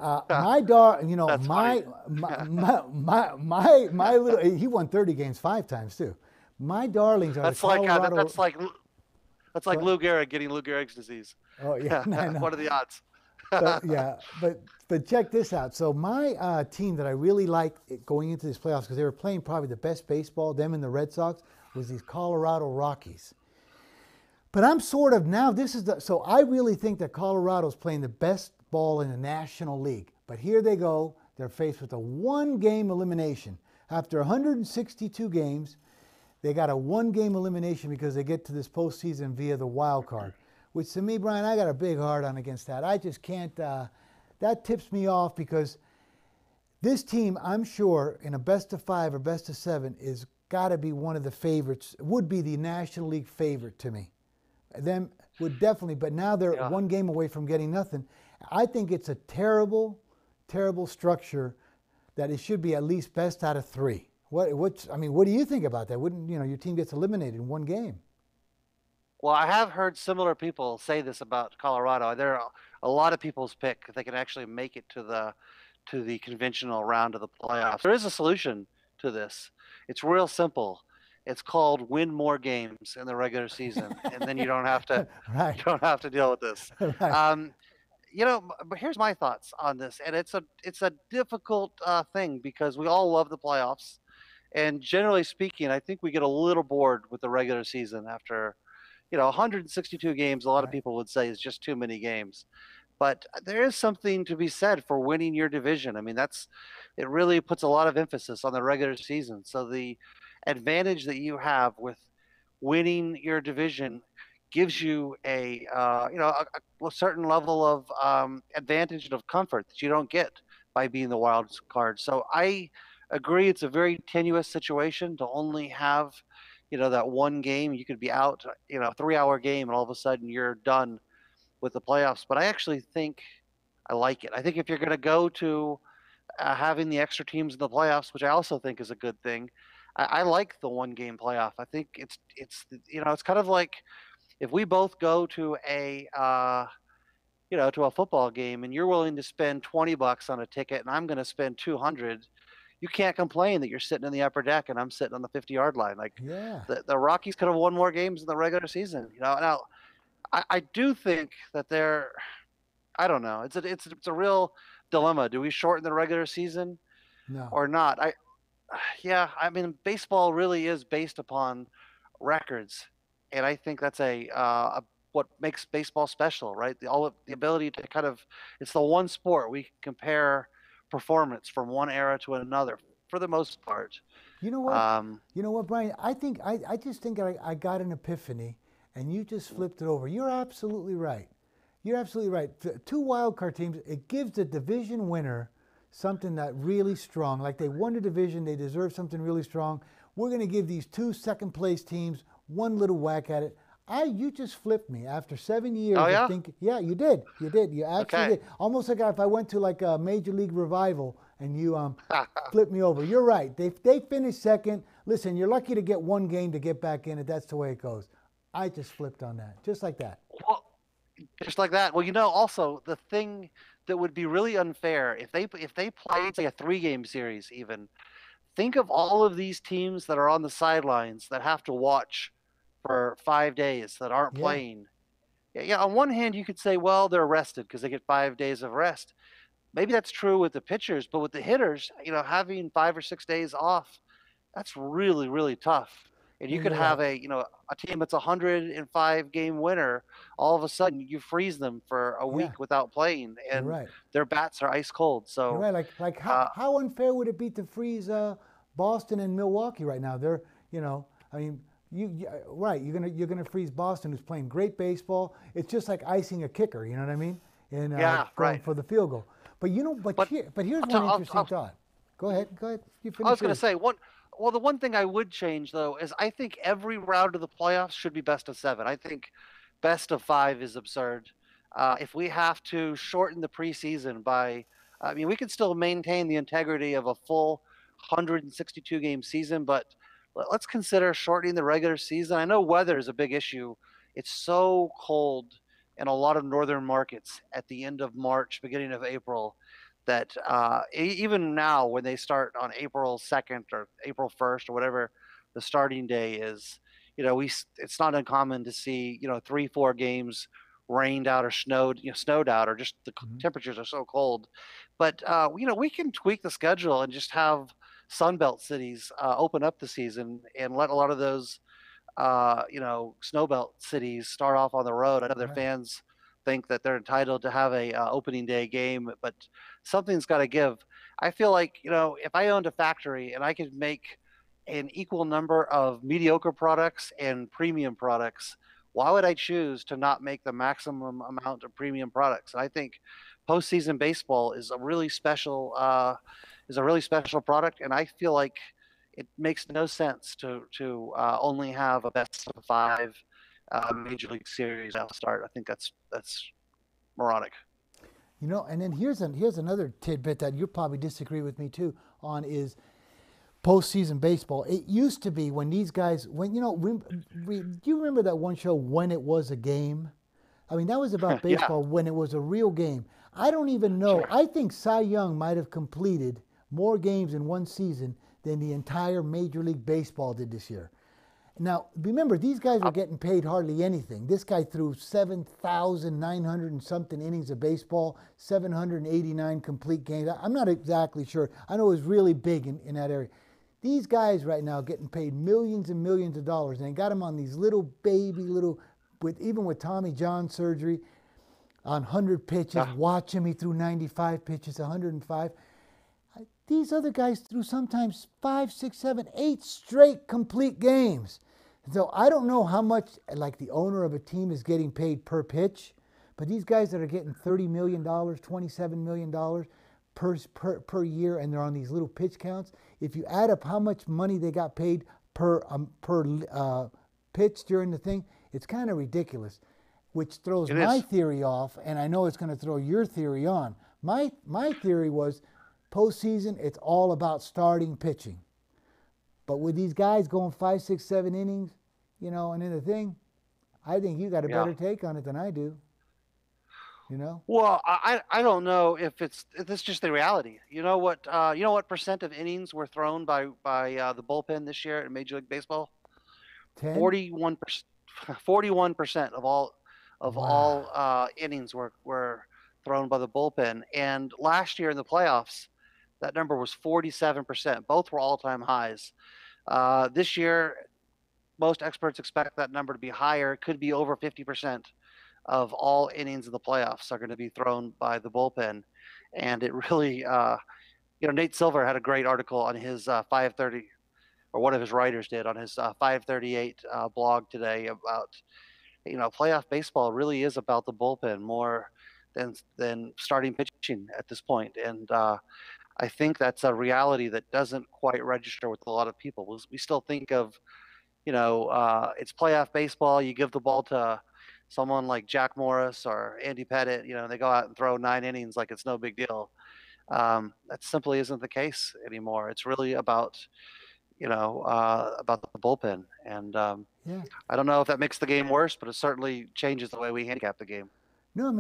My little... He won 30 games 5 times, too. My darlings are
That's
the
like
Colorado...
That's like Lou Gehrig getting Lou Gehrig's disease.
Oh, yeah. No.
What are the odds?
So, yeah, but check this out. So my team that I really liked going into this playoffs because they were playing probably the best baseball, them and the Red Sox, was these Colorado Rockies. But I'm sort of now so I really think that Colorado's playing the best ball in the National League. But here they go. They're faced with a 1-game elimination. After 162 games, they got a 1-game elimination because they get to this postseason via the wild card. Which to me, Brian, I got a big hard on against that. I just can't, that tips me off because this team, I'm sure, in a best of 5 or best of 7 is got to be one of the favorites, would be the National League favorite to me. Them would definitely, but now they're 1 game away from getting nothing. I think it's a terrible, terrible structure that it should be at least best out of 3. What do you think about that? Wouldn't, your team gets eliminated in 1 game?
Well, I have heard similar people say this about Colorado. There are a lot of people's pick if they can actually make it to the conventional round of the playoffs. There is a solution to this. It's real simple. It's called win more games in the regular season, and then you don't have to you don't have to deal with this.
Right.
But here's my thoughts on this, and it's a difficult thing because we all love the playoffs, and generally speaking, I think we get a little bored with the regular season after. 162 games, a lot of people would say is just too many games. But there is something to be said for winning your division. I mean, it really puts a lot of emphasis on the regular season. So the advantage that you have with winning your division gives you a certain level of advantage and of comfort that you don't get by being the wild card. So I agree it's a very tenuous situation to only have that 1 game. You could be out, a 3-hour game, and all of a sudden you're done with the playoffs. But I actually think I like it. I think if you're going to go to having the extra teams in the playoffs, which I also think is a good thing, I like the 1-game playoff. I think it's kind of like if we both go to a football game and you're willing to spend $20 on a ticket and I'm going to spend $200. You can't complain that you're sitting in the upper deck and I'm sitting on the 50-yard line. The Rockies could have won more games in the regular season. Now I do think that I don't know. It's a real dilemma. Do we shorten the regular season
No.
or not? Yeah, I mean, baseball really is based upon records, and I think that's what makes baseball special, right? The ability to kind of, it's the one sport we can compare performance from one era to another for the most part.
You know what?
Um,
You know what, Brian? I just think I got an epiphany, and you just flipped it over. You're absolutely right. You're absolutely right. Two wild card teams. It gives the division winner something that really strong. Like they won the division, they deserve something really strong. We're going to give these two second place teams one little whack at it. You just flipped me after 7 years
oh
of
yeah.
thinking. Yeah, you did. You did. You actually
Okay.
did. Almost like if I went to like a Major League Revival and you flipped me over. You're right. They finished second. Listen, you're lucky to get one game to get back in it. That's the way it goes. I just flipped on that, just like that.
Well, just like that. Well, also the thing that would be really unfair if they played say a 3-game series even. Think of all of these teams that are on the sidelines that have to watch for 5 days that aren't
Yeah.
playing. Yeah, on one hand you could say, well, they're rested because they get 5 days of rest. Maybe that's true with the pitchers, but with the hitters, having 5 or 6 days off, that's really, really tough. And you
Yeah,
could
you're
have
right.
a team that's a 105 game winner. All of a sudden, you freeze them for a
Yeah,
week without playing,
you're
and
right.
their bats are ice cold.
You're
So,
right. Like
uh,
how unfair would it be to freeze Boston and Milwaukee right now? They're I mean right. You're gonna freeze Boston, who's playing great baseball. It's just like icing a kicker. You know what I mean? And
yeah,
going
right.
for the field goal. But here's one interesting thought. Go ahead. Go ahead. You finish
I was going to
yours.
say the one thing I would change though is I think every round of the playoffs should be best of 7. I think best of 5 is absurd. If we have to shorten the preseason by, I mean, we can still maintain the integrity of a full 162 game season, but let's consider shortening the regular season. I know weather is a big issue. It's so cold in a lot of northern markets at the end of March, beginning of April, that even now when they start on April 2nd or April 1st or whatever the starting day is, it's not uncommon to see 3-4 games rained out or snowed out, or just the temperatures are so cold. But we can tweak the schedule and just have Sunbelt cities open up the season and let a lot of those snowbelt cities start off on the road. I know their
Right.
fans think that they're entitled to have a opening day game, but something's got to give. I feel like if I owned a factory and I could make an equal number of mediocre products and premium products, why would I choose to not make the maximum amount of premium products? And I think postseason baseball is a really special product, and I feel like it makes no sense to only have a best of 5 major league series now start. I think that's moronic.
And then here's another tidbit that you'll probably disagree with me too on is postseason baseball. It used to be when these guys, do you remember that one show, When It Was a Game? I mean, that was about
Yeah.
baseball when it was a real game. I don't even know.
Sure.
I think Cy Young might have completed more games in one season than the entire Major League Baseball did this year. Now, remember, these guys were getting paid hardly anything. This guy threw 7,900 and something innings of baseball, 789 complete games. I'm not exactly sure. I know it was really big in that area. These guys right now getting paid millions and millions of dollars, and they got them on these little, even with Tommy John surgery, on 100 pitches. Watch him, he threw 95 pitches, 105. These other guys threw sometimes 5, 6, 7, 8 straight complete games. So I don't know how much, like the owner of a team is getting paid per pitch, but these guys that are getting $30 million, $27 million per year, and they're on these little pitch counts, if you add up how much money they got paid per pitch during the thing, it's kind of ridiculous, which throws my theory off, and I know it's going to throw your theory on. My theory was postseason, it's all about starting pitching. But with these guys going 5, 6, 7 innings, and in the thing, I think you got a better take on it than I do.
Well, I don't know if it's just the reality. You know what percent of innings were thrown by the bullpen this year in Major League Baseball?
10?
41%. 41% of all innings were thrown by the bullpen. And last year in the playoffs, that number was 47%. Both were all-time highs. This year, most experts expect that number to be higher. It could be over 50% of all innings in the playoffs are going to be thrown by the bullpen. And it really, Nate Silver had a great article on his 530, or one of his writers did on his 538 blog today about, playoff baseball really is about the bullpen more than starting pitching at this point. And I think that's a reality that doesn't quite register with a lot of people. We still think of, it's playoff baseball. You give the ball to someone like Jack Morris or Andy Pettit, they go out and throw 9 innings like it's no big deal. That simply isn't the case anymore. It's really about, about the bullpen. And I don't know if that makes the game worse, but it certainly changes the way we handicap the game.
No,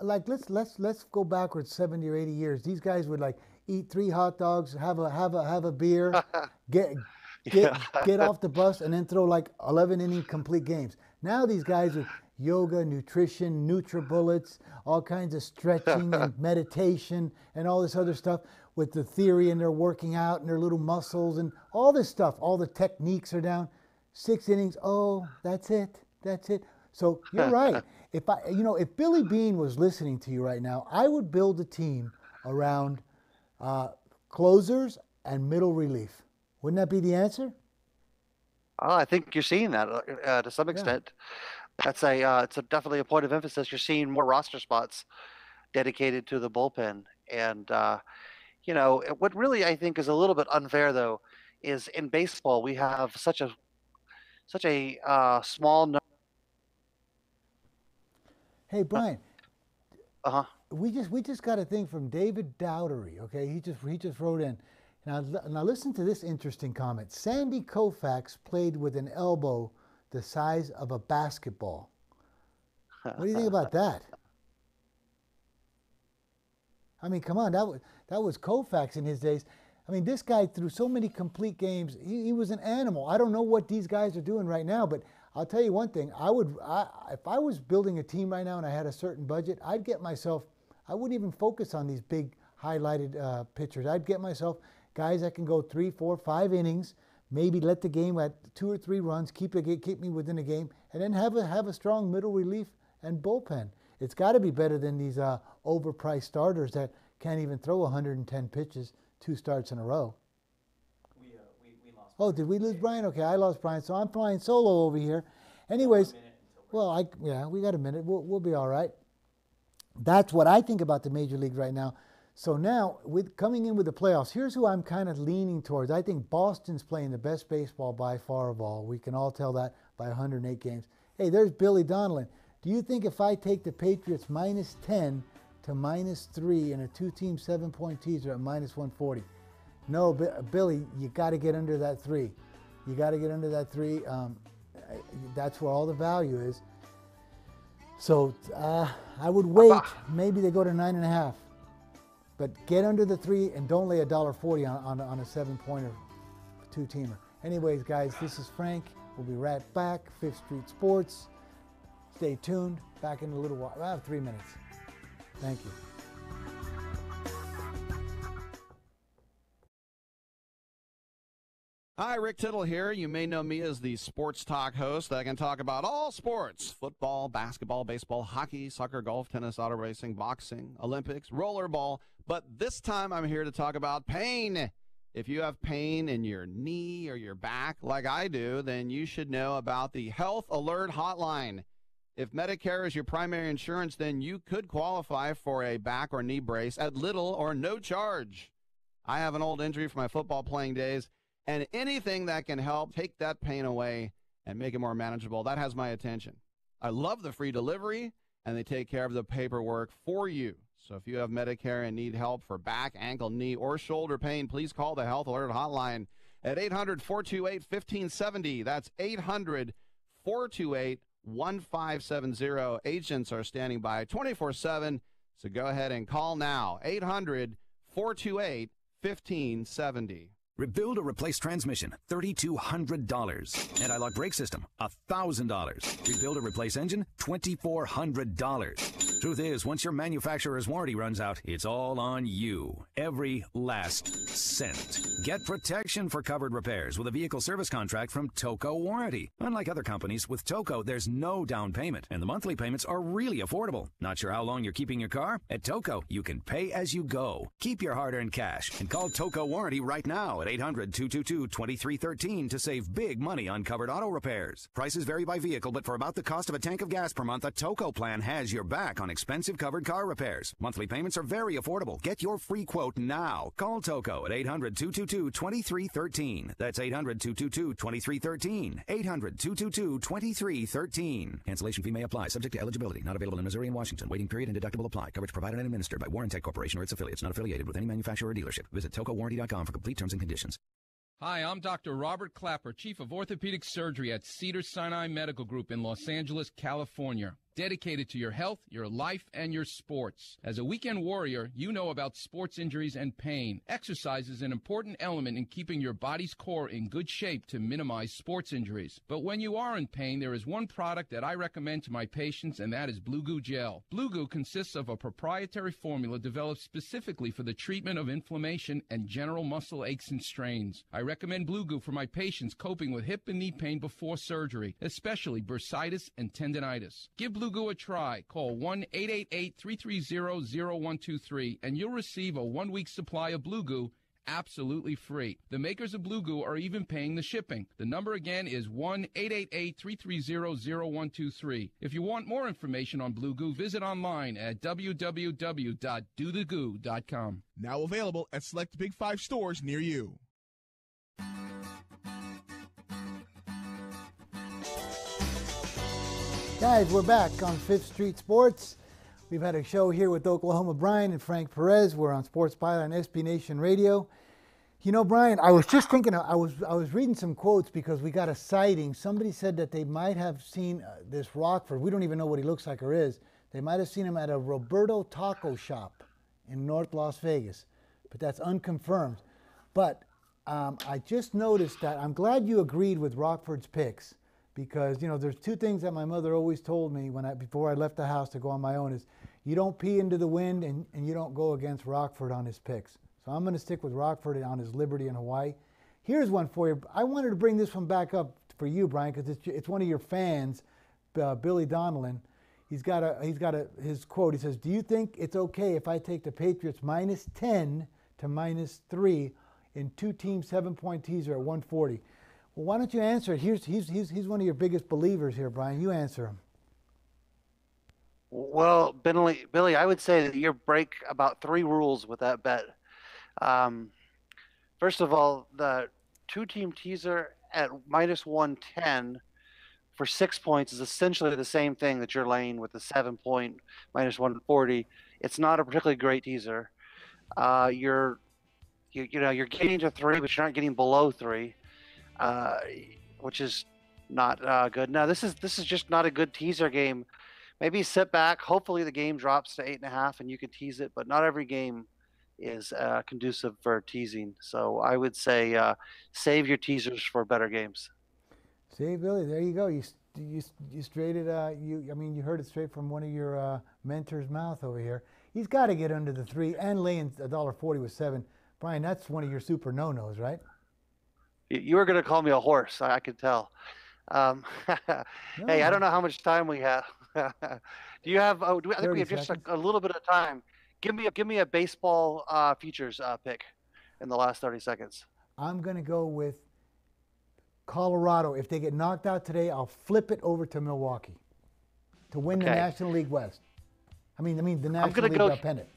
like let's go backwards 70 or 80 years. These guys would like eat 3 hot dogs, have a beer, get off the bus, and then throw like 11 inning complete games. Now these guys with yoga, nutrition, NutriBullets, all kinds of stretching and meditation and all this other stuff with the theory, and they're working out and their little muscles and all this stuff. All the techniques are down. 6 innings. Oh, that's it. So you're right. If Billy Beane was listening to you right now, I would build a team around closers and middle relief. Wouldn't that be the answer?
Oh, I think you're seeing that to some extent. That's it's definitely a point of emphasis. You're seeing more roster spots dedicated to the bullpen, and what really I think is a little bit unfair though is in baseball we have such a small number.
Hey Brian. We just got a thing from David Dowdery. Okay, he just wrote in. Now listen to this interesting comment. Sandy Koufax played with an elbow the size of a basketball. What do you think about that? I mean, come on, that was Koufax in his days. I mean, this guy threw so many complete games. He was an animal. I don't know what these guys are doing right now, but I'll tell you one thing. If I was building a team right now and I had a certain budget, I wouldn't even focus on these big highlighted pitchers. I'd get myself guys that can go 3, 4, 5 innings, maybe let the game at 2 or 3 runs, keep me within a game, and then have a strong middle relief and bullpen. It's got to be better than these overpriced starters that can't even throw 110 pitches 2 starts in a row.
We lost.
Oh, did we lose Brian? Okay, I lost Brian, so I'm flying solo over here. Anyways, we got a minute. We'll be all right. That's what I think about the major leagues right now. So now, with coming in with the playoffs, here's who I'm kind of leaning towards. I think Boston's playing the best baseball by far of all. We can all tell that by 108 games. Hey, there's Billy Donnellan. Do you think if I take the Patriots -10 to -3 in a 2-team 7-point teaser at -140? No, Billy, you got to get under that 3. You got to get under that 3. That's where all the value is. So I would wait. Maybe they go to 9.5. But get under the 3 and don't lay $1.40 on a 7-pointer 2-teamer. Anyways, guys, this is Frank. We'll be right back. 5th Street Sports. Stay tuned. Back in a little while. I have 3 minutes. Thank you.
Hi, Rick Tittle here. You may know me as the sports talk host that can talk about all sports: football, basketball, baseball, hockey, soccer, golf, tennis, auto racing, boxing, Olympics, rollerball. But this time I'm here to talk about pain. If you have pain in your knee or your back like I do, then you should know about the Health Alert Hotline. If Medicare is your primary insurance, then you could qualify for a back or knee brace at little or no charge. I have an old injury from my football playing days, and anything that can help take that pain away and make it more manageable, that has my attention. I love the free delivery, and they take care of the paperwork for you. So if you have Medicare and need help for back, ankle, knee, or shoulder pain, please call the Health Alert Hotline at 800-428-1570. That's 800-428-1570. Agents are standing by 24/7, so go ahead and call now. 800-428-1570.
Rebuild or replace transmission, $3,200. Anti-lock brake system, $1,000. Rebuild or replace engine, $2,400. Truth is, once your manufacturer's warranty runs out, it's all on you. Every last cent. Get protection for covered repairs with a vehicle service contract from Toco Warranty. Unlike other companies, with Toco, there's no down payment, and the monthly payments are really affordable. Not sure how long you're keeping your car? At Toco, you can pay as you go. Keep your hard-earned cash and call Toco Warranty right now at 800-222-2313 to save big money on covered auto repairs. Prices vary by vehicle, but for about the cost of a tank of gas per month, a Toco plan has your back on expensive covered car repairs. Monthly payments are very affordable. Get your free quote now. Call Toco at 800-222-2313. That's 800-222-2313. 800-222-2313. Cancellation fee may apply, subject to eligibility. Not available in Missouri and Washington. Waiting period and deductible apply. Coverage provided and administered by Warrantech Corporation or its affiliates. Not affiliated with any manufacturer or dealership. Visit TocoWarranty.com for complete terms and conditions.
Hi, I'm Dr. Robert Clapper, Chief of Orthopedic Surgery at Cedars-Sinai Medical Group in Los Angeles, California. Dedicated to your health, your life, and your sports. As a weekend warrior, you know about sports injuries and pain. Exercise is an important element in keeping your body's core in good shape to minimize sports injuries. But when you are in pain, there is one product that I recommend to my patients, and that is Blue Goo Gel. Blue Goo consists of a proprietary formula developed specifically for the treatment of inflammation and general muscle aches and strains. I recommend Blue Goo for my patients coping with hip and knee pain before surgery, especially bursitis and tendinitis. Give Blue Goo a try. Call 1-888-330-0123 and you'll receive a 1-week supply of Blue Goo absolutely free. The makers of Blue Goo are even paying the shipping. The number again is 1-888-330-0123. If you want more information on Blue Goo, visit online at www.dothegoo.com.
Now available at select Big 5 stores near you.
Guys, we're back on 5th Street Sports. We've had a show here with Oklahoma Brian and Frank Perez. We're on Sports Byline SB Nation Radio. You know, Brian, I was just thinking, I was reading some quotes because we got a sighting. Somebody said that they might have seen this Rockford. We don't even know what he looks like or is. They might have seen him at a Roberto Taco Shop in North Las Vegas, but that's unconfirmed. But I just noticed that I'm glad you agreed with Rockford's picks. Because, you know, there's two things that my mother always told me before I left the house to go on my own is you don't pee into the wind and you don't go against Rockford on his picks. So I'm going to stick with Rockford on his Liberty in Hawaii. Here's one for you. I wanted to bring this one back up for you, Brian, because it's one of your fans, Billy Donnellan. He's got his quote. He says, "Do you think it's okay if I take the Patriots -10 to -3 in 2-team 7-point teaser at 140?" Well, why don't you answer it? He's one of your biggest believers here, Brian. You answer him.
Well, Billy, I would say that you break about 3 rules with that bet. First of all, the 2-team teaser at -110 for 6 points is essentially the same thing that you're laying with the 7-point -140. It's not a particularly great teaser. You're getting to 3, but you're not getting below 3. Which is not good. Now, this is just not a good teaser game. Maybe sit back. Hopefully the game drops to 8.5 and you can tease it, but not every game is conducive for teasing. So I would say save your teasers for better games.
See, Billy, there you go. You straight it. You heard it straight from one of your mentor's mouth over here. He's got to get under the 3 and laying $1.40 with 7. Brian, that's one of your super no-nos, right?
You were going to call me a horse, I could tell. Hey, I don't know how much time we have. Do you have? I think we have just a little bit of time. Give me a baseball futures pick in the last 30 seconds.
I'm going to go with Colorado. If they get knocked out today, I'll flip it over to Milwaukee to win the National League West. I mean the National League pennant.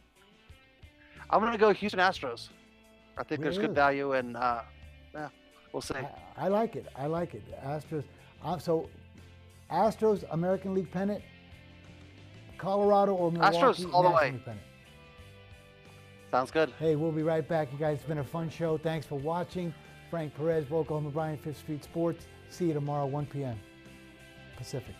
I'm
going to go Houston Astros. I think there's good value in. We'll see.
I like it. Astros. So, Astros, American League pennant, Colorado or Milwaukee,
Astros all the way.
Pennant.
Sounds good.
Hey, we'll be right back, you guys. It's been a fun show. Thanks for watching. Frank Perez, Oklahoma Brian, 5th Street Sports. See you tomorrow, 1 p.m. Pacific.